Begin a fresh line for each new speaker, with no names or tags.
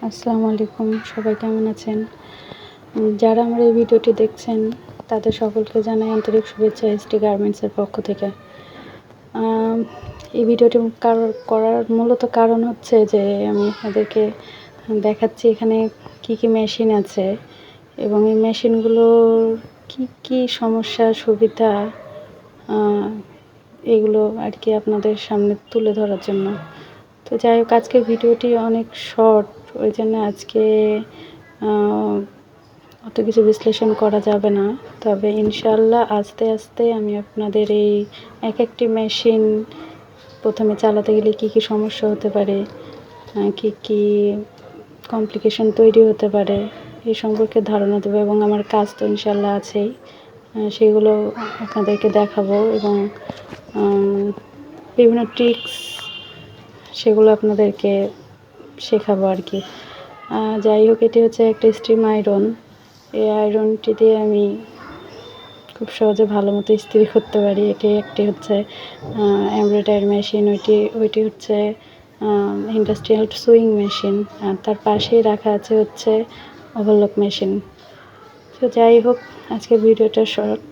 আসসালামু আলাইকুম, সবাই কেমন আছেন? যারা আমার এই ভিডিওটি দেখছেন তাদের সকলকে জানাই আন্তরিক শুভেচ্ছা এসটি গার্মেন্টসের পক্ষ থেকে। এই ভিডিওটি করার মূলত কারণ হচ্ছে যে আমি আপনাদেরকে দেখাচ্ছি এখানে কি কি মেশিন আছে এবং এই মেশিনগুলোর কি সমস্যা সুবিধা এগুলো আর কি আপনাদের সামনে তুলে ধরার জন্য। তো যাই হোক, আজকের ভিডিওটি অনেক শর্ট, ওই জন্য আজকে অত কিছু বিশ্লেষণ করা যাবে না। তবে ইনশাল্লাহ আস্তে আস্তে আমি আপনাদের এই এক একটি মেশিন প্রথমে চালাতে গেলে কি কি সমস্যা হতে পারে, কি কমপ্লিকেশন তৈরি হতে পারে এই সম্পর্কে ধারণা দেবো এবং আমার কাজ তো ইনশাল্লাহ আছেই, সেগুলো আপনাদেরকে দেখাবো এবং বিভিন্ন ট্রিক্স সেগুলো আপনাদেরকে শেখাবো আর কি। যাই হোক, এটি হচ্ছে একটা স্টিম আয়রন। এই আয়রনটি দিয়ে আমি খুব সহজে ভালো মতো ইস্ত্রি করতে পারি। একটি হচ্ছে এমব্রয়ডারি মেশিন, ওইটি হচ্ছে ইন্ডাস্ট্রিয়াল সুইং মেশিন, আর তার পাশেই রাখা আছে হচ্ছে ওভারলক মেশিন। তো যাই হোক, আজকের ভিডিওটা শর্ট।